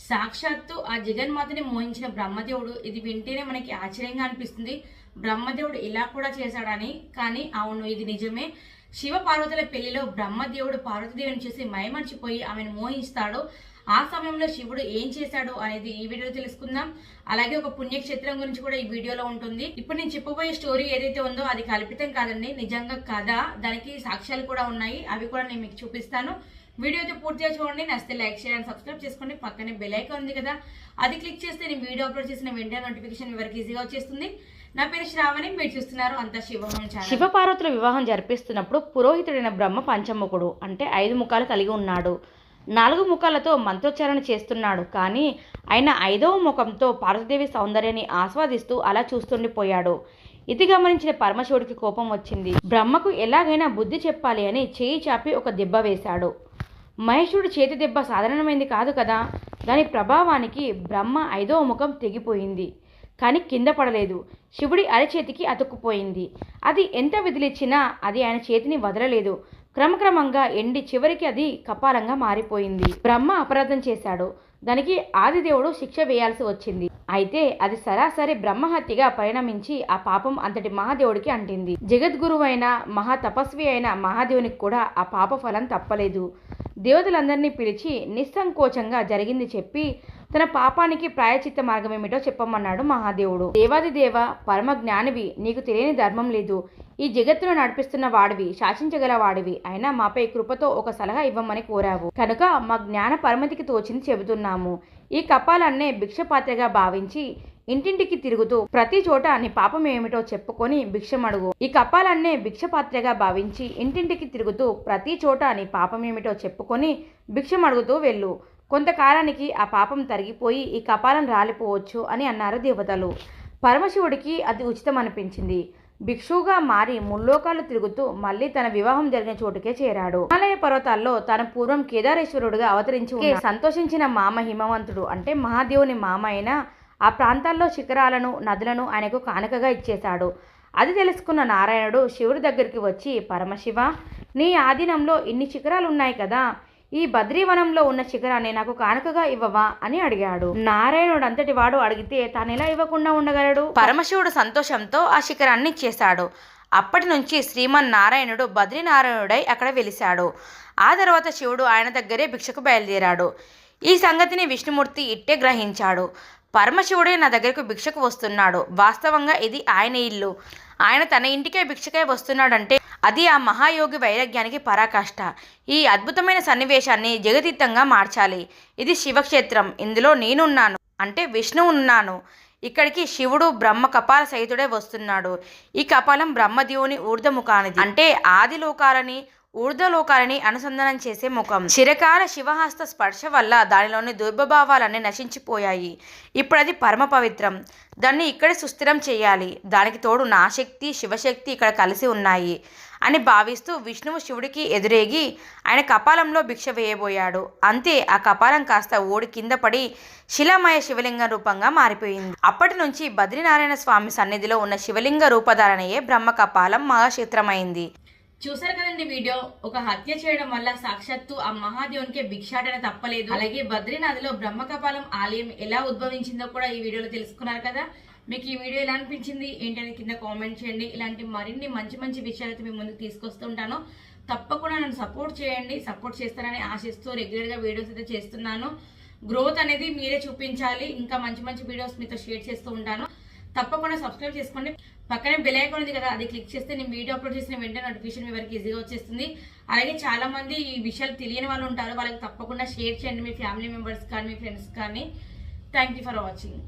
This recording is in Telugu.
సాక్షాత్తు ఆ జగన్మాతని మోహించిన బ్రహ్మదేవుడు ఇది వింటేనే మనకి ఆశ్చర్యంగా అనిపిస్తుంది. బ్రహ్మదేవుడు ఇలా కూడా చేశాడని. కానీ అవును, ఇది నిజమే. శివ పార్వతుల పెళ్లిలో బ్రహ్మదేవుడు పార్వతీదేవిని చూసి మైమర్చిపోయి ఆమెను మోహిస్తాడు. ఆ సమయంలో శివుడు ఏం చేశాడు అనేది ఈ వీడియోలో తెలుసుకుందాం. అలాగే ఒక పుణ్యక్షేత్రం గురించి కూడా ఈ వీడియోలో ఉంటుంది. ఇప్పుడు నేను చెప్పబోయే స్టోరీ ఏదైతే ఉందో అది కల్పితం కాదండి, నిజంగా కథ. దానికి సాక్ష్యాలు కూడా ఉన్నాయి, అవి కూడా నేను మీకు చూపిస్తాను. వీడియో అయితే పూర్తిగా చూడండి. నచ్చితే లైక్ చేయండి, సబ్స్క్రైబ్ చేసుకోండి. పక్కనే బెల్ ఐకాన్ ఉంది కదా, అది క్లిక్ చేస్తే నేను వీడియో అప్లోడ్ చేసిన వెంటనే నోటిఫికేషన్ ఎవరికి ఈజీగా వచ్చేస్తుంది. నా పేరు శ్రావణి, మీరు చూస్తున్నారు అంతా శివహోమం ఛానల్. శివ పార్వతుల వివాహం జరిపిస్తున్నప్పుడు పురోహితుడైన బ్రహ్మ పంచముఖుడు అంటే 5 ముఖాలు కలిగి ఉన్నాడు. 4 ముఖాలతో మంత్రోచ్చారణ చేస్తున్నాడు. కానీ ఆయన 5వ ముఖంతో పార్వతీదేవి సౌందర్యాన్ని ఆస్వాదిస్తూ అలా చూస్తుండిపోయాడు. ఇది గమనించిన పరమశివుడికి కోపం వచ్చింది. బ్రహ్మకు ఎలాగైనా బుద్ధి చెప్పాలి అని చేయి చాపి ఒక దెబ్బ వేశాడు. మహేశ్వరుడి చేతి దెబ్బ సాధారణమైంది కాదు కదా. దాని ప్రభావానికి బ్రహ్మ 5వ ముఖం తెగిపోయింది. కానీ కింద పడలేదు. శివుడి అరచేతికి అతుక్కుపోయింది. అది ఎంత విదిలిచ్చినా అది ఆయన చేతిని వదలలేదు. క్రమక్రమంగా ఎండి చివరికి అది కపాలంగా మారిపోయింది. బ్రహ్మ అపరాధం చేశాడు. దానికి ఆదిదేవుడు శిక్ష వేయాల్సి వచ్చింది. అయితే అది సరాసరి బ్రహ్మహత్యగా పరిణమించి ఆ పాపం అంతటి మహాదేవుడికి అంటింది. జగద్గురువైన మహాతపస్వి అయిన మహాదేవునికి కూడా ఆ పాప ఫలం తప్పలేదు. దేవతలందరినీ పిలిచి నిస్సంకోచంగా జరిగింది చెప్పి తన పాపానికి ప్రాయచిత్త మార్గం ఏమిటో చెప్పమన్నాడు మహాదేవుడు. దేవాదిదేవ, పరమ జ్ఞానివి, నీకు తెలియని ధర్మం లేదు. ఈ జగత్తును నడిపిస్తున్న వాడివి, శాసించగల వాడివి. అయినా మాపై కృపతో ఒక సలహా ఇవ్వమని కోరావు కనుక మా జ్ఞాన పరిమితికి తోచింది చెబుతున్నాము. ఈ కపాలన్నే భిక్షపాత్రగా భావించి ఇంటింటికి తిరుగుతూ ప్రతి చోట నీ పాపం ఏమిటో చెప్పుకొని భిక్షమడుగు. ఈ కపాలన్నే భిక్షపాత్రగా భావించి ఇంటింటికి తిరుగుతూ ప్రతి చోట నీ పాపం ఏమిటో చెప్పుకొని భిక్షమడుగుతూ వెళ్ళు. కొంతకాలానికి ఆ పాపం తరిగిపోయి ఈ కపాలం రాలిపోవచ్చు అని అన్నారు దేవతలు. పరమశివుడికి అది ఉచితం అనిపించింది. భిక్షువుగా మారి ముల్లోకాలు తిరుగుతూ మళ్ళీ తన వివాహం జరిగిన చోటుకే చేరాడు. హిమాలయ పర్వతాల్లో తాను పూర్వం కేదారేశ్వరుడుగా అవతరించి సంతోషించిన మామ హిమవంతుడు అంటే మహాదేవుని మామ అయిన ఆ ప్రాంతాల్లో శిఖరాలను, నదులను ఆయనకు కానుకగా ఇచ్చేశాడు. అది తెలుసుకున్న నారాయణుడు శివుడి దగ్గరికి వచ్చి, పరమశివ, నీ ఆధీనంలో ఇన్ని శిఖరాలు ఉన్నాయి కదా, ఈ బద్రీవనంలో ఉన్న శిఖరాన్ని నాకు కానుకగా ఇవ్వవా అని అడిగాడు. నారాయణుడు అంతటి వాడు అడిగితే తాను ఎలా ఇవ్వకుండా ఉండగలడు? పరమశివుడు సంతోషంతో ఆ శిఖరాన్ని ఇచ్చేశాడు. అప్పటి నుంచి శ్రీమన్నారాయణుడు బద్రీనారాయణుడై అక్కడ వెలిశాడు. ఆ తర్వాత శివుడు ఆయన దగ్గరే భిక్షకు బయలుదేరాడు. ఈ సంగతిని విష్ణుమూర్తి ఇట్టే గ్రహించాడు. పరమశివుడే నా దగ్గరకు భిక్షకు వస్తున్నాడు. వాస్తవంగా ఇది ఆయన ఇల్లు. ఆయన తన ఇంటికే భిక్షకై వస్తున్నాడంటే అది ఆ మహాయోగి వైరాగ్యానికి పరాకాష్ట. ఈ అద్భుతమైన సన్నివేశాన్ని జగతీతంగా మార్చాలి. ఇది శివక్షేత్రం. ఇందులో నేనున్నాను అంటే విష్ణువు ఉన్నాను. ఇక్కడికి శివుడు బ్రహ్మ కపాల సహితుడే వస్తున్నాడు. ఈ కపాలం బ్రహ్మదేవుని ఊర్ధముఖానిది అంటే ఆదిలోకాలని ఊర్ధ్వలోకాలని అనుసంధానం చేసే ముఖం. చిరకాల శివహస్త స్పర్శ వల్ల దానిలోని దుర్భావాలన్నీ నశించిపోయాయి. ఇప్పుడు అది పరమ పవిత్రం. దాన్ని ఇక్కడే సుస్థిరం చేయాలి. దానికి తోడు నా శక్తి, శివశక్తి ఇక్కడ కలిసి ఉన్నాయి అని భావిస్తూ విష్ణువు శివుడికి ఎదురేగి ఆయన కపాలంలో భిక్ష వేయబోయాడు. అంతే, ఆ కపాలం కాస్త ఓడి కింద పడి శిలామయ శివలింగ రూపంగా మారిపోయింది. అప్పటి నుంచి బద్రీనారాయణ స్వామి సన్నిధిలో ఉన్న శివలింగ రూపధారణయే బ్రహ్మ కపాలం మహాక్షేత్రమైంది. చూసారు కదండి వీడియో. ఒక హత్య చేయడం వల్ల సాక్షాత్తు ఆ మహాదేవునికే భిక్షాటన తప్పలేదు. అలాగే బద్రీనాథ్లో బ్రహ్మకపాలం ఆలయం ఎలా ఉద్భవించిందో కూడా ఈ వీడియోలో తెలుసుకున్నారు కదా. మీకు ఈ వీడియో ఎలా అనిపించింది ఏంటని కింద కామెంట్ చేయండి. ఇలాంటి మరిన్ని మంచి మంచి విషయాలు అయితే మీ ముందుకు తీసుకొస్తుంటాను. తప్పకుండా నన్ను సపోర్ట్ చేయండి. సపోర్ట్ చేస్తారని ఆశిస్తూ రెగ్యులర్గా వీడియోస్ అయితే చేస్తున్నాను. గ్రోత్ అనేది మీరే చూపించాలి. ఇంకా మంచి మంచి వీడియోస్ మీతో షేర్ చేస్తూ ఉంటాను. తప్పకుండా సబ్స్క్రైబ్ చేసుకోండి. పక్కనే బెల్ ఐకాన్ ఉంది కదా, అది క్లిక్ చేస్తే నేను వీడియో అప్లోడ్ చేసిన వెంటనే నోటిఫికేషన్ మీ వరకు ఈజీగా వచ్చేస్తుంది. అలాగే చాలా మంది ఈ విషయాలు తెలియని వాళ్ళు ఉంటారు. వాళ్ళకి తప్పకుండా షేర్ చేయండి, మీ ఫ్యామిలీ మెంబర్స్ కానీ మీ ఫ్రెండ్స్ కానీ. Thank you for watching.